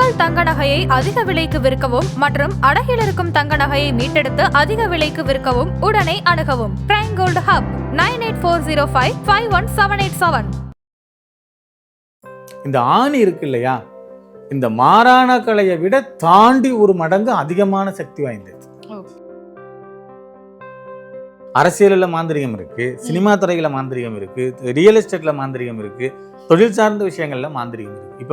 உங்கள் தங்க நகையை அதிக விலைக்கு விற்கவும் மற்றும் அடகில் இருக்கும் தங்க நகையை மீட்டெடுத்து அதிக விலைக்கு விற்கவும் உடனே அணுகவும் பிரைம் கோல்டு ஹப் 9840551787. இந்த ஆணி இருக்கு இல்லையா, இந்த மாறான கலையை விட தாண்டி ஒரு மடங்கு அதிகமான சக்தி வாய்ந்தது. அரசியலில் மாந்திரிகம் இருக்கு, சினிமா துறையில மாந்திரிகம் இருக்கு, ரியல் எஸ்டேட்ல மாந்திரிகம் இருக்கு, தொழில் சார்ந்த விஷயங்கள்ல மாந்திரிகம் இருக்கு.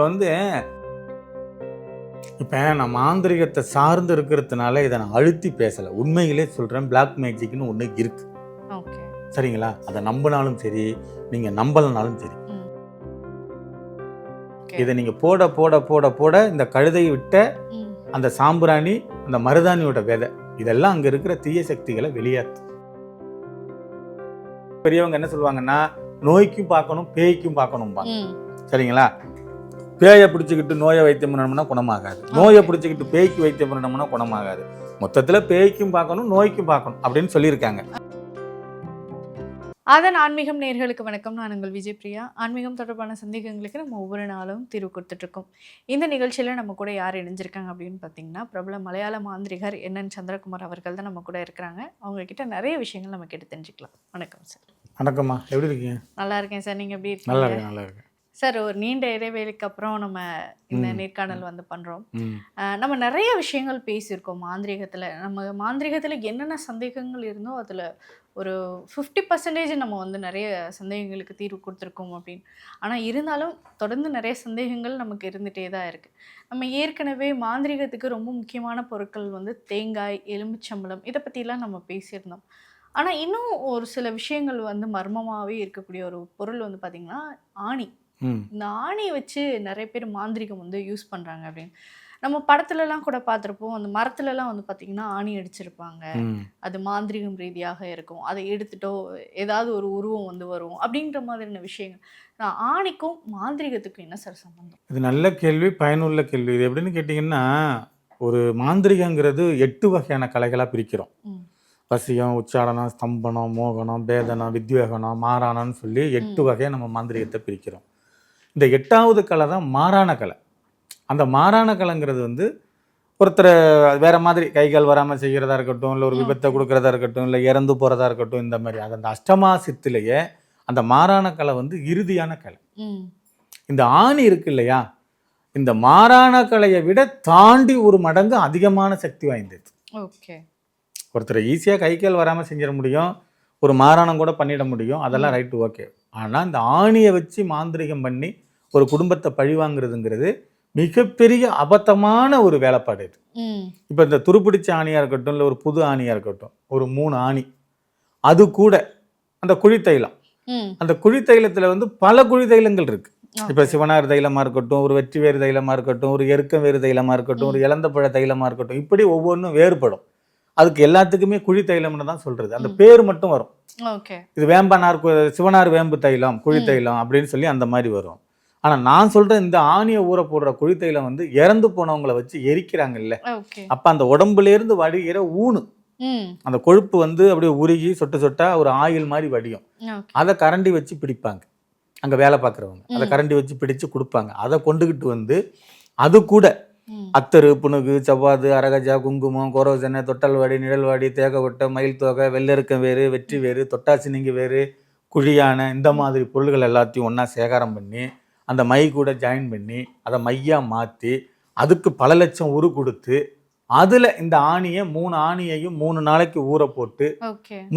இப்போ நான் மாந்திரிகத்தை சார்ந்து இருக்கிறதுனால இதை நான் அழுத்தி பேசலை, உண்மையிலே சொல்றேன். பிளாக் மேஜிக்னு ஒன்று இருக்கு, சரிங்களா? அதை நம்பினாலும் சரி, நீங்க நம்பலனாலும் சரி, இதை நீங்க போட போட போட போட இந்த கழுதையை விட்ட அந்த சாம்பிராணி, அந்த மருதாணியோட விதை, இதெல்லாம் அங்க இருக்கிற தீய சக்திகளை வெளியேற்று. பெரியவங்க என்ன சொல்லுவாங்கன்னா, நோய்க்கும் பார்க்கணும் பேய்க்கும் பார்க்கணும், சரிங்களா? பேயை பிடிச்சிக்கிட்டு நோயை வைத்தியம் பண்ணணும்னா குணமாகாது, நோயை பிடிச்சிக்கிட்டு பேய்க்கு வைத்தியம் பண்ணணும்னா குணமாகாது. மொத்தத்துல பேய்க்கும் பார்க்கணும் நோய்க்கும் பார்க்கணும் அப்படின்னு சொல்லியிருக்காங்க. அதன் ஆன்மீகம் நேயர்களுக்கு வணக்கம். நான் உங்கள் விஜய் பிரியா. ஆன்மீகம் தொடர்பான சந்தேகங்களுக்கு நம்ம ஒவ்வொரு நாளும் தீர்வு கொடுத்துட்ருக்கோம். இந்த நிகழ்ச்சியில் நம்ம கூட யார் இணைஞ்சிருக்காங்க அப்படின்னு பார்த்தீங்கன்னா, பிரபல மலையாள மாந்திரிகர் NN சந்திரகுமார் அவர்கள் தான் நம்ம கூட இருக்கிறாங்க. அவங்கக்கிட்ட நிறைய விஷயங்கள் நம்ம கேட்டு தெரிஞ்சுக்கலாம். வணக்கம் சார். வணக்கம்மா, எப்படி இருக்கீங்க? நல்லா இருக்கேன் சார், நீங்கள் எப்படி இருக்கீங்க? நல்லா இருக்கேன், நல்லா இருக்கேன் சார். ஒரு நீண்ட இடைவேளைக்கு அப்புறம் நம்ம இந்த நேர்காணல் வந்து பண்ணுறோம். நம்ம நிறைய விஷயங்கள் பேசியிருக்கோம் மாந்திரிகத்தில். நம்ம மாந்திரிகத்தில் என்னென்ன சந்தேகங்கள் இருந்தோ அதில் ஒரு 50% நம்ம வந்து நிறைய சந்தேகங்களுக்கு தீர்வு கொடுத்துருக்கோம் அப்படின்னு. ஆனால் இருந்தாலும் தொடர்ந்து நிறைய சந்தேகங்கள் நமக்கு இருந்துகிட்டே தான் இருக்குது. நம்ம ஏற்கனவே மாந்திரிகத்துக்கு ரொம்ப முக்கியமான பொருட்கள் வந்து தேங்காய், எலுமிச்சம்பழம், இதை பற்றிலாம் நம்ம பேசியிருந்தோம். ஆனால் இன்னும் ஒரு சில விஷயங்கள் வந்து மர்மமாகவே இருக்கக்கூடிய ஒரு பொருள் வந்து பார்த்திங்கன்னா ஆணி. இந்த ஆணியை வச்சு நிறைய பேர் மாந்திரிகம் வந்து யூஸ் பண்ணுறாங்க அப்படின்னு நம்ம படத்துலலாம் கூட பார்த்துருப்போம். அந்த மரத்துலலாம் வந்து பார்த்திங்கன்னா ஆணி அடிச்சிருப்பாங்க, அது மாந்திரிகம் ரீதியாக இருக்கும். அதை எடுத்துட்டோ ஏதாவது ஒரு உருவம் வந்து வரும் அப்படின்ற மாதிரியான விஷயங்கள். ஆணிக்கும் மாந்திரிகத்துக்கும் என்ன சார் சம்பந்தம்? இது நல்ல கேள்வி, பயனுள்ள கேள்வி. இது எப்படின்னு கேட்டிங்கன்னா, ஒரு மாந்திரிகங்கிறது 8 வகையான கலைகளாக பிரிக்கிறோம். வசியம், உச்சாடனம், ஸ்தம்பனம், மோகனம், பேதனம், வித்வேகனம், மாறானன்னு சொல்லி 8 வகையை நம்ம மாந்திரிகத்தை பிரிக்கிறோம். இந்த 8வது கலை தான் மாறான கலை. அந்த மாறான கலைங்கிறது வந்து ஒருத்தரை வேற மாதிரி கைகால் வராமல் செய்கிறதா இருக்கட்டும், இல்லை ஒரு விபத்தை கொடுக்கறதா இருக்கட்டும், இல்லை இறந்து போகிறதா இருக்கட்டும், இந்த மாதிரி. அது அந்த அஷ்டமா சித்திலேயே அந்த மாறான கலை வந்து இறுதியான கலை. இந்த ஆணி இருக்கு இல்லையா, இந்த மாறான கலையை விட தாண்டி ஒரு மடங்கு அதிகமான சக்தி வாய்ந்தது. ஒருத்தரை ஈஸியாக கைகால் வராமல் செஞ்சிட முடியும், ஒரு மாறானம் கூட பண்ணிட முடியும், அதெல்லாம் ரைட்டு, ஓகே. ஆனால் இந்த ஆணியை வச்சு மாந்திரிகம் பண்ணி ஒரு குடும்பத்தை பழிவாங்கிறதுங்கிறது மிகப்பெரிய அபத்தமான ஒரு வேலைப்பாடு இது. இப்போ இந்த துருப்பிடிச்ச ஆணியாக இருக்கட்டும், இல்லை ஒரு புது ஆணியாக இருக்கட்டும், ஒரு 3 ஆணி, அது கூட அந்த குழித்தைலம், அந்த குழித்தைலத்தில் வந்து பல குழித்தைலங்கள் இருக்கு. இப்போ சிவனார் தைலமாக இருக்கட்டும், ஒரு வெற்றி வேறு தைலமாக இருக்கட்டும், ஒரு எருக்கம் வேறு தைலமாக இருக்கட்டும், ஒரு இளந்தப்பழ தைலமாக இருக்கட்டும், இப்படி ஒவ்வொன்றும் வேறுபடும். அதுக்கு எல்லாத்துக்குமே குழி தைலம்னு தான் சொல்றது, அந்த பேர் மட்டும் வரும். இது வேம்பனார், சிவனார் வேம்பு தைலம், குழி தைலம் அப்படின்னு சொல்லி அந்த மாதிரி வரும். ஆனா நான் சொல்றேன், இந்த ஆணியை ஊற போடுற குழி தைலம் வந்து இறந்து போனவங்களை வச்சு எரிக்கிறாங்க இல்ல, அப்ப அந்த உடம்புல இருந்து வடிகிற ஊனு, அந்த கொழுப்பு வந்து அப்படியே உருகி சொட்டு சொட்டா ஒரு ஆயில் மாதிரி வடியும். அதை கரண்டி வச்சு பிடிப்பாங்க அங்க வேலை பார்க்குறவங்க, அதை கரண்டி வச்சு பிடிச்சு கொடுப்பாங்க. அதை கொண்டுகிட்டு வந்து அது கூட அத்தரு, புனுகு, செவ்வாது, அரகஜா, குங்குமம், கோரோசனை, தொட்டல்வாடி, நிழல்வாடி, தேகவட்டை, மயில் தோகை, வெள்ளெருக்கம் வேறு, வெற்றி வேறு, தொட்டாசினிங்க வேறு, குழியான, இந்த மாதிரி பொருள்கள் எல்லாத்தையும் ஒன்றா சேகாரம் பண்ணி அந்த மை கூட ஜாயின் பண்ணி அதை மையாக மாற்றி அதுக்கு பல லட்சம் உரு கொடுத்து அதில் இந்த ஆணியை 3 ஆணியையும் 3 நாளைக்கு ஊற போட்டு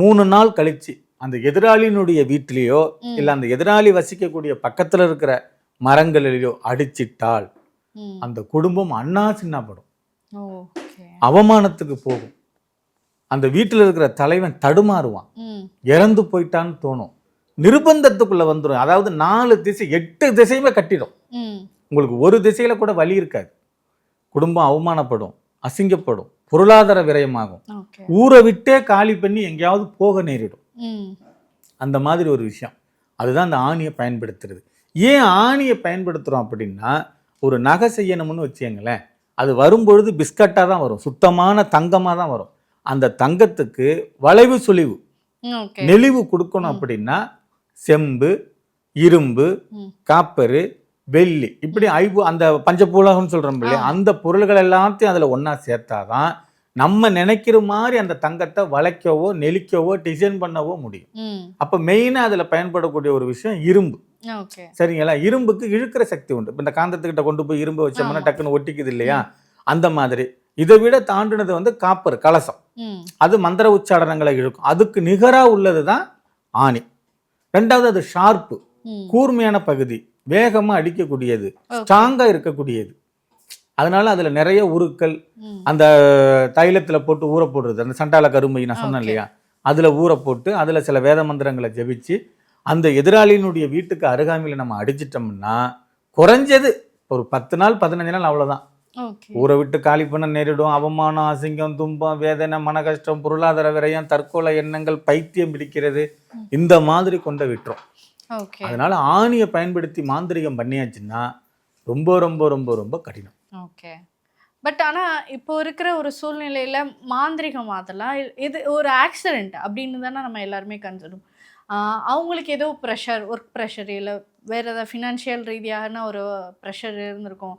3 நாள் கழிச்சு அந்த எதிராளியினுடைய வீட்டிலேயோ இல்லை அந்த எதிராளி வசிக்கக்கூடிய பக்கத்தில் இருக்கிற மரங்களிலேயோ அடிச்சிட்டால் அந்த குடும்பம் அண்ணா சின்னப்படும், அவமானத்துக்கு போகும். அந்த வீட்டில் இருக்கிற தலைவன் தடுமாறுவான், இறந்து போயிட்டான்னு தோணும், நிர்பந்தத்துக்குள்ள வந்துடும். அதாவது 4 திசை 8 திசையுமே கட்டிடும். உங்களுக்கு ஒரு திசையில கூட வழி இருக்காது. குடும்பம் அவமானப்படும், அசிங்கப்படும், பொருளாதார விரயமாகும், ஊரை விட்டே காலி பண்ணி எங்கேயாவது போக நேரிடும். அந்த மாதிரி ஒரு விஷயம். அதுதான் அந்த ஆணியை பயன்படுத்துறது. ஏன் ஆணியை பயன்படுத்துறோம் அப்படின்னா, ஒரு நகை செய்யணும்னு வச்சுங்களேன், அது வரும்பொழுது பிஸ்கட்டாக தான் வரும், சுத்தமான தங்கமாக தான் வரும். அந்த தங்கத்துக்கு வளைவு சுழிவு நெளிவு கொடுக்கணும் அப்படின்னா செம்பு, இரும்பு, காப்பரு, வெள்ளி, இப்படி அந்த பஞ்சபூலகம்னு சொல்றோம் இல்லையா, அந்த பொருள்கள் எல்லாத்தையும் அதுல ஒண்ணா சேர்த்தாதான் நம்ம நினைக்கிற மாதிரி அந்த தங்கத்தை வளைக்கவோ நெளிக்கவோ டிசைன் பண்ணவோ முடியும். அப்ப மெயினா அதுல பயன்படக்கூடிய ஒரு விஷயம் இரும்பு. சரிங்களா? இரும்புக்கு இழுக்கிற சக்தி உண்டு. இப்ப இந்த காந்தத்துக்கிட்ட கொண்டு போய் இரும்பு வச்சோம்னா டக்குன்னு ஒட்டிக்குது இல்லையா, அந்த மாதிரி. இதை விட தாண்டினது வந்து காப்பர் கலசம். அது மந்திர உச்சாடனங்களை இழுக்கும். அதுக்கு நிகரா உள்ளதுதான் ஆணி. ரெண்டாவது அது ஷார்ப்பு, கூர்மையான பகுதி, வேகமா அடிக்கக்கூடியது, ஸ்ட்ராங்கா இருக்கக்கூடியது. அதனால அதுல நிறைய உருக்கள், அந்த தைலத்துல போட்டு ஊற போடுறது, அந்த சண்டால கருமை நான் சொன்னேன் இல்லையா, அதுல ஊற போட்டு அதுல சில வேத மந்திரங்களை ஜபிச்சு அந்த எதிராளியினுடைய வீட்டுக்கு அருகாமையில நம்ம அடிச்சிட்டோம்னா குறைஞ்சது ஒரு 10 நாள் 15 நாள் அவ்வளவுதான். ஊரை விட்டு காலி பண்ண நேரிடும். அவமானம், அசிங்கம், துன்பம், வேதனை, மன கஷ்டம், பொருளாதார விரயம், தற்கொலை எண்ணங்கள், பைத்தியம் பிடிக்கிறது, இந்த மாதிரி கொண்டு விட்டுரும். அதனால ஆணியை பயன்படுத்தி மாந்திரிகம் பண்ணியாச்சுன்னா ரொம்ப ரொம்ப ரொம்ப ரொம்ப கடினம். ஓகே. பட் ஆனால் இப்போ இருக்கிற ஒரு சூழ்நிலையில் மாந்திரிகம் அதெல்லாம் இது ஒரு ஆக்சிடெண்ட் அப்படின்னு தானே நம்ம எல்லாருமே கன்சிடரும். அவங்களுக்கு ஏதோ ப்ரெஷர், ஒர்க் ப்ரெஷர், இல்லை வேறு ஏதாவது ஃபினான்ஷியல் ரீதியான ஒரு ப்ரெஷர் இருந்திருக்கும்.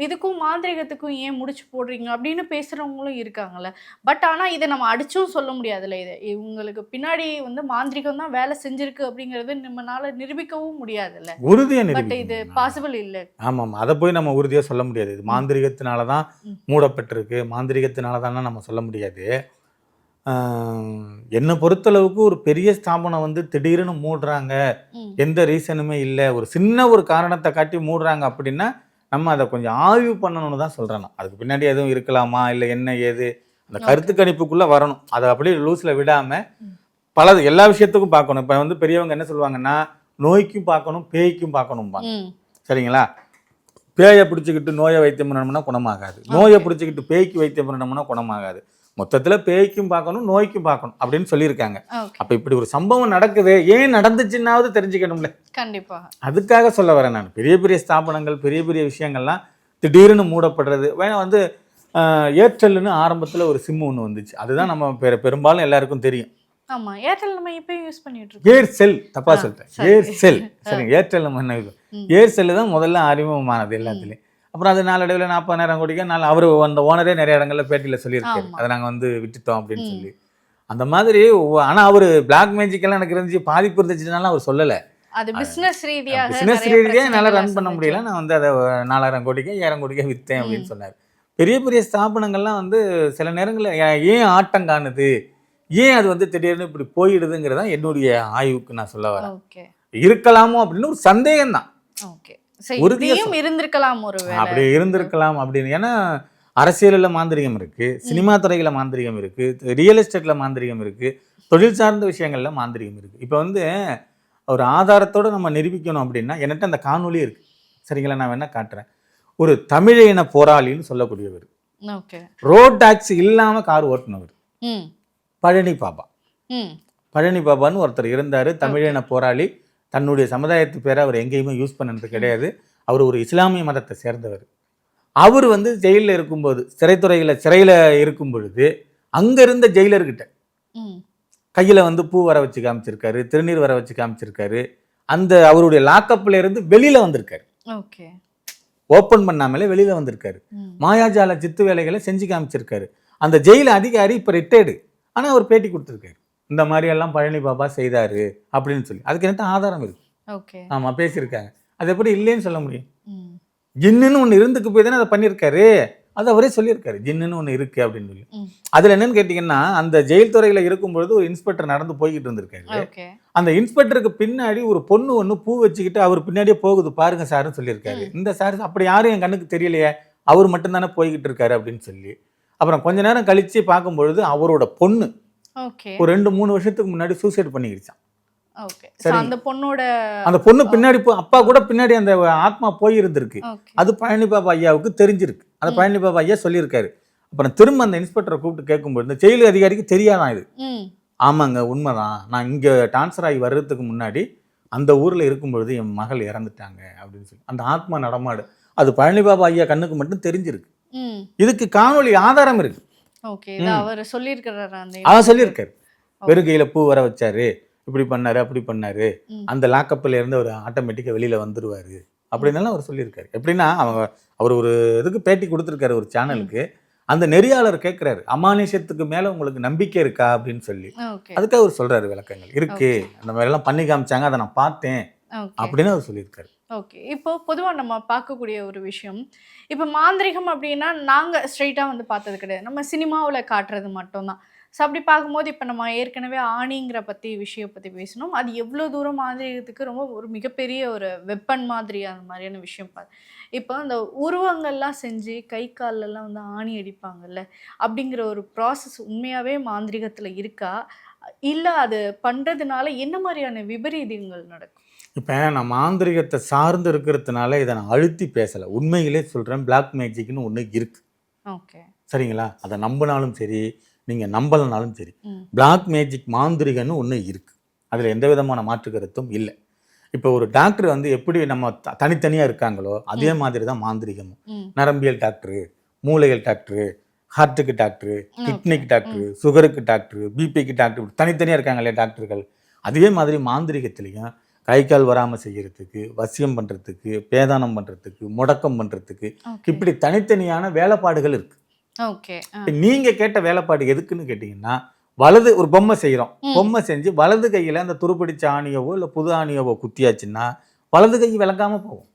இதுக்கும் மாந்திரிகத்துக்கும் ஏன் முடிச்சு போடுறீங்க அப்படின்னு பேசுகிறவங்களும் இருக்காங்கல்ல. பட் ஆனால் இதை நம்ம அடிச்சும் சொல்ல முடியாதுல்ல. இவங்களுக்கு பின்னாடி வந்து மாந்திரிகம் தான் வேலை செஞ்சிருக்கு அப்படிங்கிறது நம்மளால நிரூபிக்கவும் முடியாதுல்ல. உறுதியாக பட் இது பாசிபிள் இல்லை. ஆமாம், அதை போய் நம்ம உறுதியாக சொல்ல முடியாது. இது மாந்திரிகத்தினால தான் மூடப்பட்டிருக்கு, மாந்திரிகத்தினால தானே நம்ம சொல்ல முடியாது. என்னை பொறுத்தளவுக்கு ஒரு பெரிய ஸ்தாபனம் வந்து திடீர்னு மூடுறாங்க, எந்த ரீசனுமே இல்லை, ஒரு சின்ன ஒரு காரணத்தை காட்டி மூடுறாங்க அப்படின்னா நம்ம அதை கொஞ்சம் ஆய்வு பண்ணணும்னு தான் சொல்கிறேன். அதுக்கு பின்னாடி எதுவும் இருக்கலாமா, இல்லை என்ன ஏது, அந்த கருத்து கணிப்புக்குள்ளே வரணும். அதை அப்படியே லூஸில் விடாமல் எல்லா விஷயத்துக்கும் பார்க்கணும். இப்போ வந்து பெரியவங்க என்ன சொல்லுவாங்கன்னா, நோய்க்கும் பார்க்கணும் பேய்க்கும் பார்க்கணும்பாங்க. சரிங்களா? பேயை பிடிச்சிக்கிட்டு நோயை வைத்தியம் பண்ணணும்னா குணமாகாது, நோயை பிடிச்சிக்கிட்டு பேய்க்கு வைத்தியம் பண்ணணும்னா குணமாகாது. மொத்தத்தில் பேய்க்கும் பார்க்கணும் நோய்க்கும் பார்க்கணும் அப்படின்னு சொல்லியிருக்காங்க. அப்போ இப்படி ஒரு சம்பவம் நடக்குது, ஏன் நடந்துச்சுன்னாவது தெரிஞ்சுக்கணும்ல. கண்டிப்பாக அதுக்காக சொல்ல வரேன் நான். பெரிய பெரிய ஸ்தாபனங்கள், பெரிய பெரிய விஷயங்கள்லாம் திடீர்னு மூடப்படுறது வேணா வந்து ஏர்டெல்னு ஆரம்பத்தில் ஒரு சிம் ஒன்று வந்துச்சு, அதுதான் நம்ம பெரும்பாலும் எல்லாருக்கும் தெரியும். ஆமா, ஏர்டெல் நம்ம இப்போ யூஸ் பண்ணிட்டு இருக்கோம். ஏர்செல், தப்பா சொல்லிட்டேன், ஏர்செல். சரிங்க, ஏர்டெல் நம்ம என்ன, ஏர்செல் தான் முதல்ல அறிமுகமானது எல்லாத்துலேயும். அப்புறம் அது நாளடைவில் 40,000 கோடிக்கு அவர் அந்த ஓனரே நிறைய இடங்கள்ல பேட்டியில் சொல்லியிருக்காரு, அதை நாங்கள் வந்து விட்டுட்டோம் அப்படின்னு சொல்லி. அந்த மாதிரி. ஆனால் அவர் பிளாக் மேஜிக் எல்லாம் எனக்கு இருந்துச்சு, பாதிப்பு இருந்துச்சுனால அவர் சொல்லலை. அது பிசினஸ் ரீதியாக என்னால் ரன் பண்ண முடியல, நான் வந்து அதை 4,000 கோடிக்கு 1,000 கோடிக்கு விற்றேன் அப்படின்னு சொன்னார். பெரிய பெரிய ஸ்தாபனங்கள்லாம் வந்து சில நேரங்களில் ஏன் ஆட்டம் காணுது, ஏன் அது வந்து திடீர்னு இப்படி போயிடுதுங்கிறதா என்னுடைய ஆய்வுக்கு நான் சொல்ல வரேன். இருக்கலாமோ அப்படின்னு ஒரு சந்தேகம் தான். உறுதியும் இருந்திருக்கலாம், அப்படி இருந்திருக்கலாம் அப்படின்னு. ஏன்னா அரசியலில் மாந்திரிகம் இருக்கு, சினிமா துறையில மாந்திரிகம் இருக்கு, ரியல் எஸ்டேட்ல மாந்திரிகம் இருக்கு, தொழில் சார்ந்த விஷயங்கள்ல மாந்திரிகம் இருக்கு. இப்போ வந்து ஒரு ஆதாரத்தோட நம்ம நிரூபிக்கணும் அப்படின்னா என்கிட்ட அந்த காணொலி இருக்கு. சரிங்களா? நான் வேணா காட்டுறேன். ஒரு தமிழின போராளின்னு சொல்லக்கூடியவர், ரோட் டாக்ஸ் இல்லாம கார் ஓட்டுனவர், பழனி பாபா. பழனி பாபான்னு ஒருத்தர் இருந்தாரு, தமிழின போராளி. தன்னுடைய சமுதாயத்து பேரை அவர் எங்கேயுமே யூஸ் பண்ணது கிடையாது. அவர் ஒரு இஸ்லாமிய மதத்தை சேர்ந்தவர். அவர் வந்து ஜெயிலில் இருக்கும்போது, சிறையில் இருக்கும் பொழுது அங்க இருந்த ஜெயிலர்கிட்ட கையில வந்து பூ வர வச்சு காமிச்சிருக்காரு, திருநீர் வர வச்சு காமிச்சிருக்காரு. அந்த அவருடைய லாக்கப்ல இருந்து வெளியில வந்திருக்காரு, ஓப்பன் பண்ணாமலே வெளியில வந்திருக்காரு. மாயாஜால சித்து வேலைகளை செஞ்சு காமிச்சிருக்காரு. அந்த ஜெயில அதிகாரி இப்ப ரிட்டையர்டு, ஆனா அவர் பேட்டி கொடுத்துருக்காரு, இந்த மாதிரி எல்லாம் பழனி பாபா செய்தாரு அப்படின்னு சொல்லி. அதுக்கு என்ன ஆதாரம் இருக்கு. ஆமா, பேசியிருக்காங்க. அது எப்படி இல்லைன்னு சொல்ல முடியும்? ஜின்னுன்னு ஒண்ணு இருந்துக்கு போய் தானே அதை பண்ணியிருக்காரு. அது அவரே சொல்லியிருக்காரு, ஜின்னுன்னு ஒண்ணு இருக்கு அப்படின்னு சொல்லி. அதுல என்னன்னு கேட்டீங்கன்னா, அந்த ஜெயில் துறையில இருக்கும்பொழுது ஒரு இன்ஸ்பெக்டர் நடந்து போய்கிட்டு இருந்திருக்காரு. அந்த இன்ஸ்பெக்டருக்கு பின்னாடி ஒரு பொண்ணு ஒண்ணு பூ வச்சுக்கிட்டு அவர் பின்னாடியே போகுது பாருங்க சார்னு சொல்லியிருக்காரு. இந்த சார் அப்படி யாரும் என் கண்ணுக்கு தெரியலையே, அவர் மட்டும்தானே போய்கிட்டு இருக்காரு அப்படின்னு சொல்லி. அப்புறம் கொஞ்ச நேரம் கழிச்சு பார்க்கும்பொழுது அவரோட பொண்ணு ஒரு 2-3 வருஷத்துக்கு முன்னாடி சூசைட் பண்ணிக்கிடுச்சான். அந்த பொண்ணு பின்னாடி அப்பா கூட பின்னாடி அந்த ஆத்மா போயிருந்திருக்கு. அது பழனி பாபா ஐயாவுக்கு தெரிஞ்சிருக்கு. அந்த பழனி பாபா ஐயா சொல்லியிருக்காரு. அப்புறம் திரும்ப அந்த இன்ஸ்பெக்டரை கூப்பிட்டு கேட்கும்போது இந்த ஜெயில் அதிகாரிக்கு தெரியாதான் இது. ஆமாங்க, உண்மைதான், நான் இங்க டிரான்ஸ்ஃபர் ஆகி வர்றதுக்கு முன்னாடி அந்த ஊர்ல இருக்கும்பொழுது என் மகள் இறந்துட்டாங்க அப்படின்னு சொல்லி அந்த ஆத்மா நடமாடு. அது பழனி பாபா ஐயா கண்ணுக்கு மட்டும் தெரிஞ்சிருக்கு. இதுக்கு காணொலி ஆதாரம் இருக்கு. அவர் சொல்லியிருக்காரு, வெறுகையில பூ வர வச்சாரு, இப்படி பண்ணாரு அப்படி பண்ணாரு, அந்த லாக்கப்ல இருந்து ஒரு ஆட்டோமேட்டிக்கா வெளியில வந்துருவாரு அப்படின்னு அவர் சொல்லியிருக்காரு. எப்படின்னா அவர் ஒரு இதுக்கு பேட்டி கொடுத்துருக்காரு ஒரு சேனலுக்கு. அந்த நெறியாளர் கேட்கிறாரு, அமானுஷத்துக்கு மேல உங்களுக்கு நம்பிக்கை இருக்கா அப்படின்னு சொல்லி. அதுக்கு அவர் சொல்றாரு விளக்கங்கள் இருக்கு, அந்த மாதிரி எல்லாம் பண்ணி காமிச்சாங்க, அதை நான் பார்த்தேன் அப்படின்னு அவர் சொல்லியிருக்காரு. ஓகே. இப்போ பொதுவாக நம்ம பார்க்கக்கூடிய ஒரு விஷயம், இப்போ மாந்திரிகம் அப்படின்னா நாங்கள் ஸ்ட்ரெயிட்டாக வந்து பார்த்தது கிடையாது, நம்ம சினிமாவில் காட்டுறது மட்டும்தான். ஸோ அப்படி பார்க்கும்போது இப்போ நம்ம ஏற்கனவே ஆணிங்கிற விஷயம் பற்றி பேசணும். அது எவ்வளோ தூரம் மாந்திரிகத்துக்கு ரொம்ப ஒரு மிகப்பெரிய ஒரு வெப்பன் மாதிரி அந்த மாதிரியான விஷயம் இப்போ அந்த உருவங்கள்லாம் செஞ்சு கை கால்லெல்லாம் வந்து ஆணி அடிப்பாங்கல்ல, அப்படிங்கிற ஒரு ப்ராசஸ் உண்மையாகவே மாந்திரிகத்தில் இருக்கா, இல்லை அது பண்ணுறதுனால என்ன மாதிரியான விபரீதங்கள் நடக்கும்? இப்போ நான் மாந்திரிகத்தை சார்ந்து இருக்கிறதுனால இதை நான் அழுத்தி பேசலை, உண்மையிலே சொல்கிறேன். பிளாக் மேஜிக்னு ஒன்று இருக்குது. ஓகே, சரிங்களா? அதை நம்பினாலும் சரி, நீங்கள் நம்பலனாலும் சரி, பிளாக் மேஜிக் மாந்திரிகன்னு ஒன்று இருக்குது. அதில் எந்த விதமான மாற்று கருத்தும் இல்லை. இப்போ ஒரு டாக்டர் வந்து எப்படி நம்ம தனித்தனியாக இருக்காங்களோ அதே மாதிரி தான் மாந்திரிகமும். நரம்பியல் டாக்டரு, மூளைகள் டாக்டரு, ஹார்ட்டுக்கு டாக்டரு, கிட்னிக்கு டாக்டரு, சுகருக்கு டாக்டரு, பிபிக்கு டாக்டர், தனித்தனியாக இருக்காங்க இல்லையா டாக்டர்கள். அதே மாதிரி மாந்திரிகத்துலேயும் கை கால் வராமல் செய்கிறதுக்கு, வசியம் பண்ணுறதுக்கு, பேதானம் பண்ணுறதுக்கு, முடக்கம் பண்ணுறதுக்கு, இப்படி தனித்தனியான வேலைப்பாடுகள் இருக்குது. ஓகே. நீங்க கேட்ட வேலைப்பாடு எதுக்குன்னு கேட்டீங்கன்னா, வலது ஒரு பொம்மை செய்யறோம், பொம்மை செஞ்சு வலது கையில அந்த துருப்பிடிச்ச ஆணியவோ இல்ல புது ஆணியவோ குத்தியாச்சுன்னா வலது கை விளங்காம போகும்.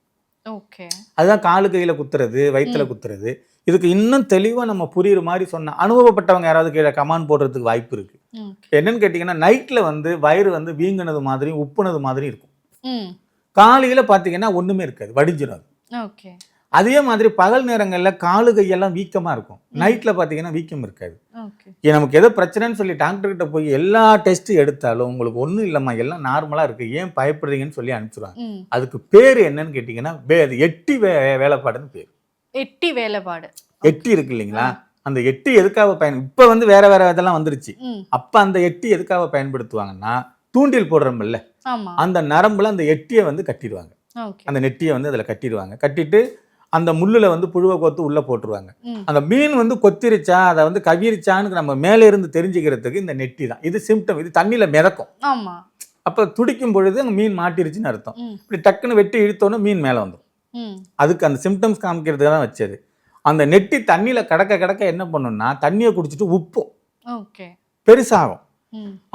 ஓகே. அதுதான் காலு கையில குத்துறது, வயிற்றுல குத்துறது. இதுக்கு இன்னும் தெளிவா நம்ம புரியுற மாதிரி சொன்னா, அனுபவப்பட்டவங்க யாராவது கீழே கமாண்ட் போடுறதுக்கு வாய்ப்பு இருக்கு. என்னன்னு கேட்டீங்கன்னா, நைட்ல வந்து வயிறு வந்து வீங்கினது மாதிரி உப்புனது மாதிரி இருக்கும். காலையில பாத்தீங்கன்னா ஒண்ணுமே இருக்காது, வடிஞ்சிடும். ஓகே. அதே மாதிரி பகல் நேரங்களில் காலு கையெல்லாம் வீக்கமாக இருக்கும், நைட்டில் பார்த்தீங்கன்னா வீக்கம் இருக்காது. நமக்கு எதோ பிரச்சனைன்னு சொல்லி டாக்டர்கிட்ட போய் எல்லா டெஸ்ட்டு எடுத்தாலும் உங்களுக்கு ஒன்றும் இல்லைம்மா, எல்லாம் நார்மலாக இருக்குது, ஏன் பயப்படுறீங்கன்னு சொல்லி அனுப்பிச்சிடுவாங்க. அதுக்கு பேர் என்னன்னு கேட்டிங்கன்னா, அது எட்டி வேலைப்பாடுன்னு பேர். எட்டி வேலைப்பாடு. எட்டி இருக்கு இல்லைங்களா, அந்த எட்டி எதுக்காக இப்போ வந்து வேற வேற இதெல்லாம் வந்துருச்சு. அப்போ அந்த எட்டி எதுக்காக பயன்படுத்துவாங்கன்னா, தூண்டில் போடுறோம்ல, அந்த நரம்புல அந்த எட்டியை வந்து கட்டிடுவாங்க. அந்த நெட்டியை வந்து அதில் கட்டிடுவாங்க. கட்டிட்டு அந்த முள்ளுல வந்து புழுவை கோத்து உள்ள போட்டுருவாங்க. அந்த மீன் வந்து கொத்திருச்சா, அதை வந்து கவிரிச்சான்னு நம்ம மேலே இருந்து தெரிஞ்சுக்கிறதுக்கு இந்த நெட்டி தான். இது சிம்டம், இது தண்ணியில மிதக்கும். அப்ப துடிக்கும் பொழுது அங்க மீன் மாட்டிருச்சுன்னு அர்த்தம். இப்படி டக்குன்னு வெட்டி இழுத்தோன்னு மீன் மேலே வந்துடும். அதுக்கு அந்த சிம்டம்ஸ் காமிக்கிறதுக்கு தான் வச்சது. அந்த நெட்டி தண்ணியில கடக்க கடக்க என்ன பண்ணும்னா, தண்ணியை குடிச்சிட்டு உப்பும் பெருசாகும்.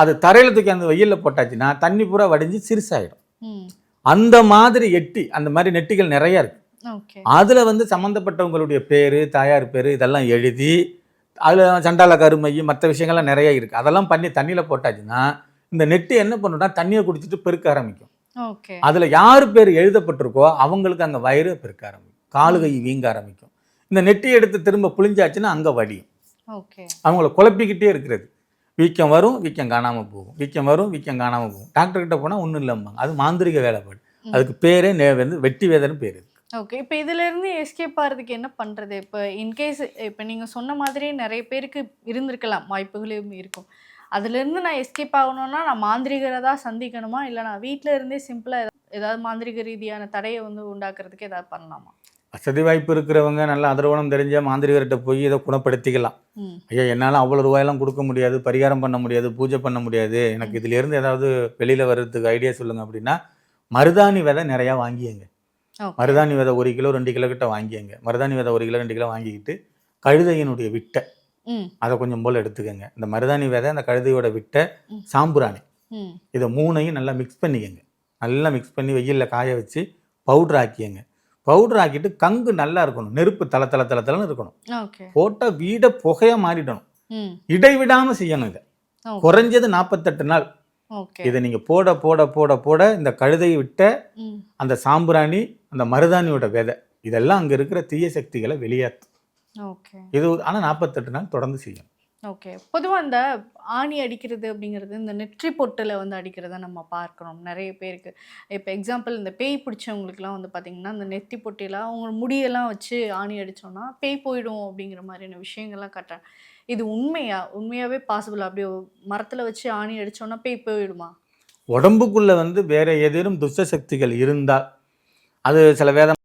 அது தரையில தூக்கி அந்த வெயில்ல போட்டாச்சுன்னா தண்ணி பூரா வடிஞ்சு சிறுசாயிடும். அந்த மாதிரி எட்டி, அந்த மாதிரி நெட்டிகள் நிறைய இருக்கு. அதுல வந்து சம்பந்தப்பட்டவங்களுடைய பேரு, தாயார் பேரு இதெல்லாம் எழுதி, அதுல சண்டால கருமை மற்ற விஷயங்கள்லாம் நிறைய இருக்கு. அதெல்லாம் பண்ணி தண்ணியில போட்டாச்சுன்னா இந்த நெட்டி என்ன பண்ணுன்னா தண்ணியை குடிச்சிட்டு பெருக்க ஆரம்பிக்கும். அதுல யாரு பேர் எழுதப்பட்டிருக்கோ அவங்களுக்கு அங்க வயிறு பெருக்க ஆரம்பிக்கும், காலு கை வீங்க ஆரம்பிக்கும். இந்த நெட்டியை எடுத்து திரும்ப புளிஞ்சாச்சுன்னா அங்க வடியும். அவங்கள குழப்பிக்கிட்டே இருக்கிறது. வீக்கம் வரும், வீக்கம் காணாம போகும், வீக்கம் வரும், வீக்கம் காணாம போகும். டாக்டர் கிட்ட போனா ஒன்றும் இல்லைம்பாங்க. அது மாந்திரிக வேலைப்பாடு. அதுக்கு பேரே வந்து வெட்டி வேதனை பேரு. ஓகே. இப்போ இதிலேருந்து எஸ்கேப் ஆகிறதுக்கு என்ன பண்ணுறது? இப்போ இன்கேஸ் இப்போ நீங்கள் சொன்ன மாதிரி நிறைய பேருக்கு இருந்திருக்கலாம், வாய்ப்புகளும் இருக்கும். அதுலேருந்து நான் எஸ்கேப் ஆகணும்னா நான் மாந்திரிகரை தான் சந்திக்கணுமா, இல்லை நான் வீட்டில் இருந்தே சிம்பிளாக ஏதாவது மாந்திரிக ரீதியான தடையை வந்து உண்டாக்குறதுக்கு ஏதாவது பண்ணலாமா? வசதி வாய்ப்பு இருக்கிறவங்க நல்ல அதர்வனம் தெரிஞ்ச மாந்திரிகர்கிட்ட போய் இதை குணப்படுத்திக்கலாம். ஐயா என்னால் அவ்வளோ ரூபாயெல்லாம் கொடுக்க முடியாது, பரிகாரம் பண்ண முடியாது, பூஜை பண்ண முடியாது, எனக்கு இதுலேருந்து ஏதாவது வெளியில் வர்றதுக்கு ஐடியா சொல்லுங்கள் அப்படின்னா, மருதாணி விதை நிறையா வாங்கியங்க. மருதாணி விதை 1 கிலோ 2 கிலோ கிட்ட வாங்கியங்க. மருதாணி விதை 1 கிலோ 2 கிலோ வாங்கிக்கிட்டு கழுதையினுடைய விட்டை அதை கொஞ்சம் போல் எடுத்துக்கங்க. இந்த மருதாணி விதை, அந்த கழுதையோட விட்டை, சாம்புராணி, இதை 3ஐயும் நல்லா மிக்ஸ் பண்ணிக்கங்க. நல்லா மிக்ஸ் பண்ணி வெயிலில் காய வச்சு பவுடர் ஆக்கியங்க. பவுடர் ஆக்கிட்டு கங்கு நல்லா இருக்கணும், நெருப்பு தலை தலை தலை தலைன்னு இருக்கணும். போட்டால் வீடை புகையா மாறிடணும். இடைவிடாமல் செய்யணும். இதை குறைஞ்சது 48 நாள் இதை நீங்க போட போட போட போட இந்த கழுதையை விட்ட அந்த சாம்பிராணி, அந்த மருதாணியோட விதை, இதெல்லாம் அங்க இருக்கிற தீய சக்திகளை வெளியேற்றும். இது ஆனா 48 நாள் தொடர்ந்து செய்யும். ஓகே. பொதுவாக இந்த ஆணி அடிக்கிறது அப்படிங்கிறது இந்த நெற்றி பொட்டில் வந்து அடிக்கிறத நம்ம பார்க்குறோம் நிறைய பேருக்கு. இப்போ எக்ஸாம்பிள் இந்த பேய் பிடிச்சவங்களுக்குலாம் வந்து பார்த்திங்கன்னா இந்த நெத்தி பொட்டிலாம் அவங்க முடியெல்லாம் வச்சு ஆணி அடித்தோன்னா பேய் போயிடும் அப்படிங்கிற மாதிரியான விஷயங்கள்லாம் காட்டுறாங்க. இது உண்மையாகவே பாசிபிள்? அப்படியே மரத்தில் வச்சு ஆணி அடித்தோன்னா பேய் போயிடுமா? உடம்புக்குள்ள வந்து வேற ஏதேனும் துஷ்ட சக்திகள் இருந்தால் அது சில வேதம்